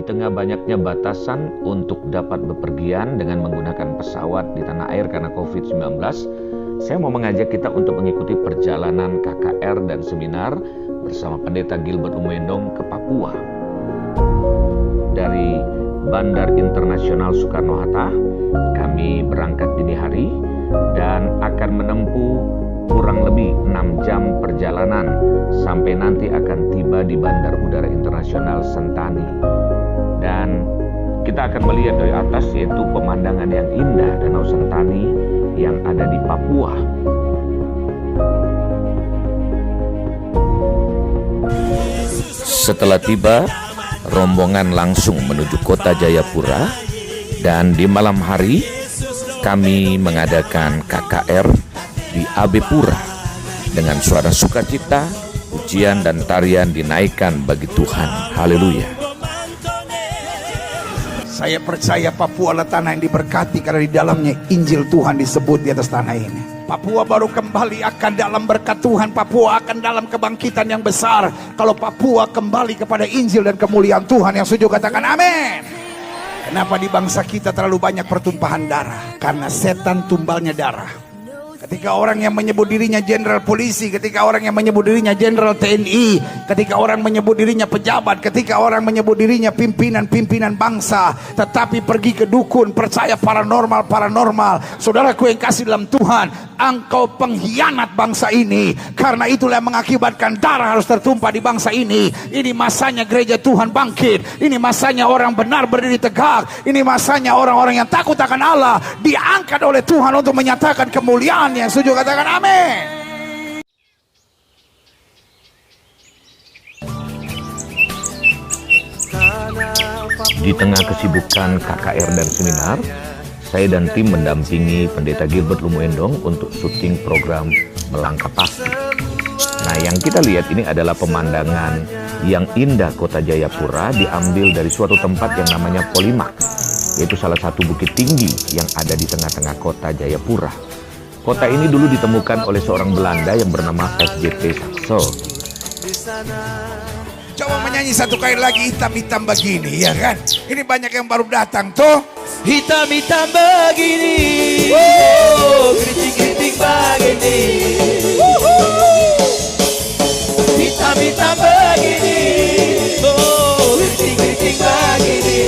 Di tengah banyaknya batasan untuk dapat bepergian dengan menggunakan pesawat di tanah air karena COVID-19, saya mau mengajak kita untuk mengikuti perjalanan KKR dan seminar bersama Pendeta Gilbert Lumendong ke Papua. Dari Bandar Internasional Soekarno-Hatta, kami berangkat dini hari dan akan menempuh kurang lebih 6 jam perjalanan sampai nanti akan tiba di Bandar Udara Internasional Sentani. Dan kita akan melihat dari atas yaitu pemandangan yang indah Danau Sentani yang ada di Papua. Setelah tiba, rombongan langsung menuju kota Jayapura dan di malam hari kami mengadakan KKR di AB Pura dengan suara sukacita, pujian dan tarian dinaikkan bagi Tuhan. Haleluya. Saya percaya Papua adalah tanah yang diberkati karena di dalamnya Injil Tuhan disebut di atas tanah ini. Papua baru kembali akan dalam berkat Tuhan. Papua akan dalam kebangkitan yang besar kalau Papua kembali kepada Injil dan kemuliaan Tuhan. Yang setuju katakan amin. Kenapa di bangsa kita terlalu banyak pertumpahan darah? Karena setan tumbalnya darah. Ketika orang yang menyebut dirinya jenderal polisi, ketika orang yang menyebut dirinya jenderal TNI, ketika orang menyebut dirinya pejabat, ketika orang menyebut dirinya pimpinan-pimpinan bangsa, tetapi pergi ke dukun, percaya paranormal, saudaraku yang kasih dalam Tuhan, engkau pengkhianat bangsa ini. Karena itulah yang mengakibatkan darah harus tertumpah di bangsa ini. Ini masanya gereja Tuhan bangkit. Ini masanya orang benar berdiri tegak. Ini masanya orang-orang yang takut akan Allah diangkat oleh Tuhan untuk menyatakan kemuliaan. Yang setuju katakan amin. Di tengah kesibukan KKR dan seminar, saya dan tim mendampingi Pendeta Gilbert Lumendong untuk syuting program Melangkah Pasti. Nah, yang kita lihat ini adalah pemandangan yang indah kota Jayapura diambil dari suatu tempat yang namanya Polimak, yaitu salah satu bukit tinggi yang ada di tengah-tengah kota Jayapura. Kota ini dulu ditemukan oleh seorang Belanda yang bernama FJT Saxo. Coba menyanyi satu kali lagi, hitam-hitam begini, ya kan? Ini banyak yang baru datang tuh. Hitam-hitam begini, kritik-kritik begini. Hitam-hitam begini, kritik-kritik begini.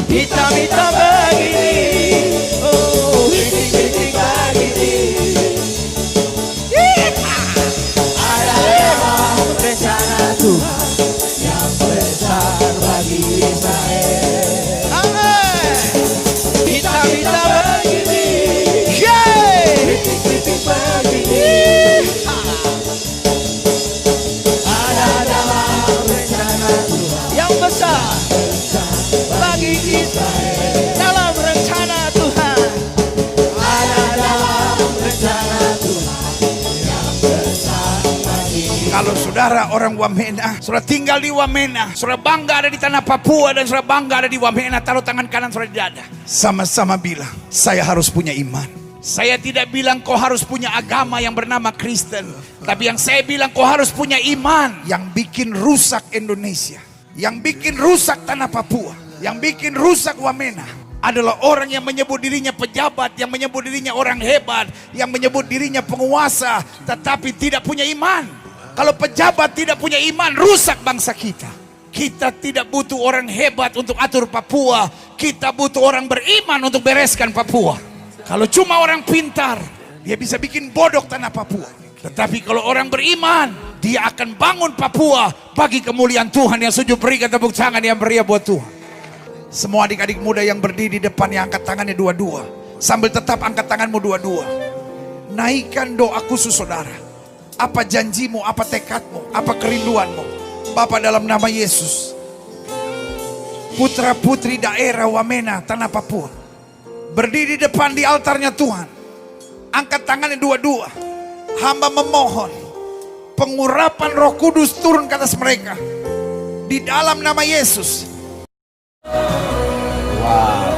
Hitam-hitam begini. Kalau saudara orang Wamena, saudara tinggal di Wamena, saudara bangga ada di tanah Papua dan saudara bangga ada di Wamena, taruh tangan kanan saudara di dada. Sama-sama bilang, saya harus punya iman. Saya tidak bilang kau harus punya agama yang bernama Kristen, tapi yang saya bilang kau harus punya iman yang bikin rusak Indonesia, yang bikin rusak tanah Papua, yang bikin rusak Wamena. Adalah orang yang menyebut dirinya pejabat, yang menyebut dirinya orang hebat, yang menyebut dirinya penguasa, tetapi tidak punya iman. Kalau pejabat tidak punya iman, rusak bangsa kita. Kita tidak butuh orang hebat untuk atur Papua. Kita butuh orang beriman untuk bereskan Papua. Kalau cuma orang pintar, dia bisa bikin bodoh tanah Papua. Tetapi kalau orang beriman, dia akan bangun Papua bagi kemuliaan Tuhan. Yang setuju berikan tepuk tangan yang meriah buat Tuhan. Semua adik-adik muda yang berdiri di depan, yang angkat tangannya dua-dua, sambil tetap angkat tanganmu dua-dua. Naikkan doa khusus saudara. Apa janjimu, apa tekadmu, apa kerinduanmu. Bapa, dalam nama Yesus, putra putri daerah Wamena tanah Papua berdiri depan di altarnya Tuhan, angkat tangannya dua-dua. Hamba memohon pengurapan Roh Kudus turun ke atas mereka di dalam nama Yesus. Wow.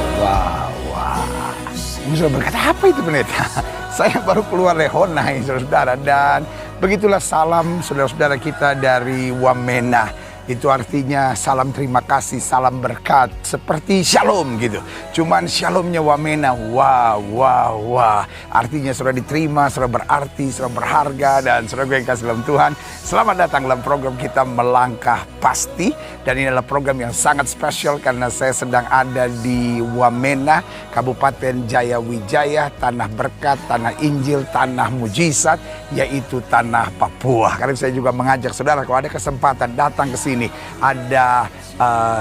Ini sudah berkata apa itu pendeta? Saya baru keluar Lehonai, saudara-saudara, dan begitulah salam saudara-saudara kita dari Wamena Itu artinya salam terima kasih, salam berkat, seperti shalom gitu. Cuman shalomnya Wamena, wah. Artinya sudah diterima, sudah berarti, sudah berharga. Dan saudara gue yang kasih dalam Tuhan, selamat datang dalam program kita Melangkah Pasti. Dan ini adalah program yang sangat spesial karena saya sedang ada di Wamena, Kabupaten Jayawijaya, tanah berkat, tanah Injil, tanah mujizat, yaitu tanah Papua. Karena saya juga mengajak saudara, kalau ada kesempatan datang ke sini, ada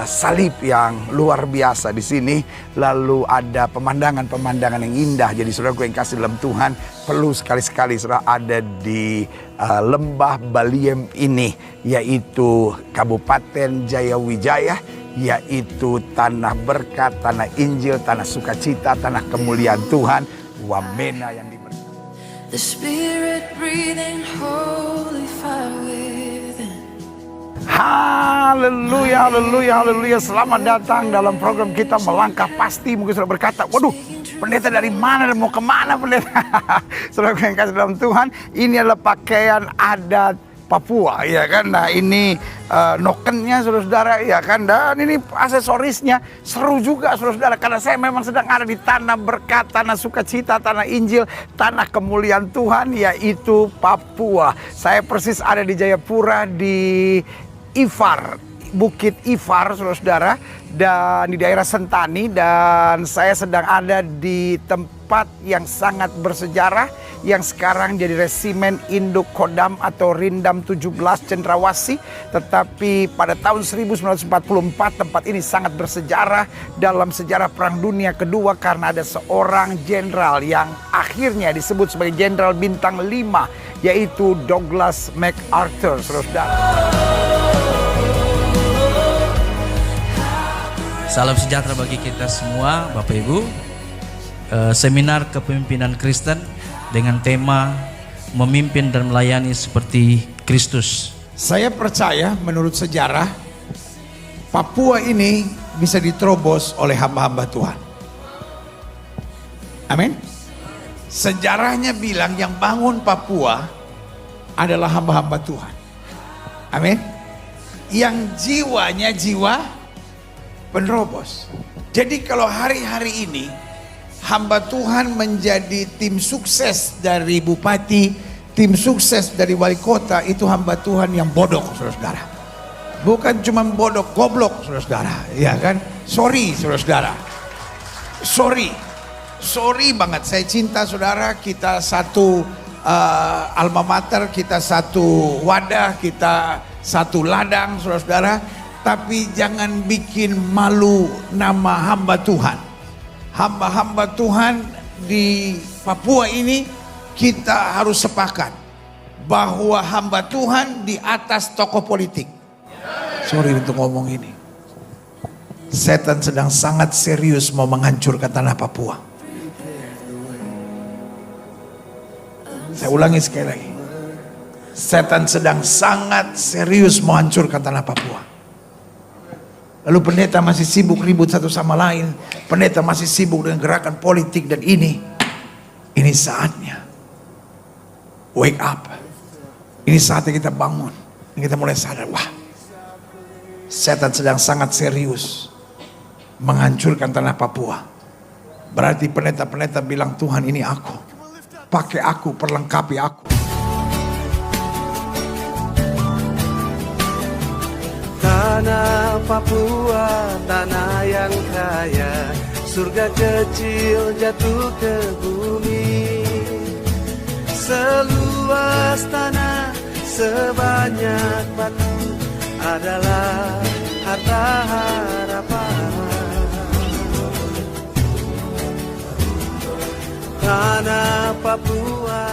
salib yang luar biasa di sini, lalu ada pemandangan-pemandangan yang indah. Jadi saudara gue yang kasih dalam Tuhan, perlu sekali-sekali saudara ada di lembah Baliem ini, yaitu Kabupaten Jayawijaya, yaitu tanah berkat, tanah Injil, tanah sukacita, tanah kemuliaan Tuhan, Wamena yang diberkati. The Spirit breathing holy fire within. Haleluya. Selamat datang dalam program kita Melangkah Pasti. Mungkin sudah berkata, waduh, pendeta dari mana dan mau kemana pendeta? Saudara yang kasih dalam Tuhan, ini adalah pakaian adat Papua, ya kan? Nah ini nokennya saudara-saudara, ya kan? Dan ini aksesorisnya seru juga saudara-saudara, karena saya memang sedang ada di tanah berkat, tanah sukacita, tanah Injil, tanah kemuliaan Tuhan, yaitu Papua. Saya persis ada di Jayapura, di Ifar, Bukit Ifar, saudara-saudara, dan di daerah Sentani. Dan saya sedang ada di tempat yang sangat bersejarah, yang sekarang jadi resimen Induk Kodam atau Rindam 17 Cendrawasih. Tetapi pada tahun 1944 tempat ini sangat bersejarah dalam sejarah Perang Dunia Kedua, karena ada seorang jenderal yang akhirnya disebut sebagai Jenderal Bintang 5, yaitu Douglas MacArthur, saudara. Salam sejahtera bagi kita semua, Bapak Ibu. Seminar kepemimpinan Kristen dengan tema memimpin dan melayani seperti Kristus. Saya percaya menurut sejarah, Papua ini bisa diterobos oleh hamba-hamba Tuhan. Amin. Sejarahnya bilang yang bangun Papua adalah hamba-hamba Tuhan. Amin. Yang jiwanya jiwa penerobos. Jadi kalau hari-hari ini hamba Tuhan menjadi tim sukses dari bupati, tim sukses dari wali kota, itu hamba Tuhan yang bodoh, saudara-saudara. Bukan cuma bodoh, goblok, saudara-saudara. Ya kan? Sorry, saudara-saudara. Sorry banget. Saya cinta saudara, kita satu alma mater, kita satu wadah, kita satu ladang, saudara-saudara. Tapi jangan bikin malu nama hamba Tuhan. Hamba-hamba Tuhan di Papua ini, kita harus sepakat bahwa hamba Tuhan di atas tokoh politik. Sorry untuk ngomong ini. Setan sedang sangat serius mau menghancurkan tanah Papua. Saya ulangi sekali lagi. Setan sedang sangat serius mau menghancurkan tanah Papua. Lalu pendeta masih sibuk ribut satu sama lain. Pendeta masih sibuk dengan gerakan politik dan ini saatnya. Wake up. Ini saatnya kita bangun. Kita mulai sadar, wah, setan sedang sangat serius menghancurkan tanah Papua. Berarti pendeta-pendeta bilang, Tuhan ini aku. Pakai aku, perlengkapi aku. Tanah Papua, tanah yang kaya, surga kecil jatuh ke bumi. Seluas tanah, sebanyak batu adalah harta harapan. Tanah Papua.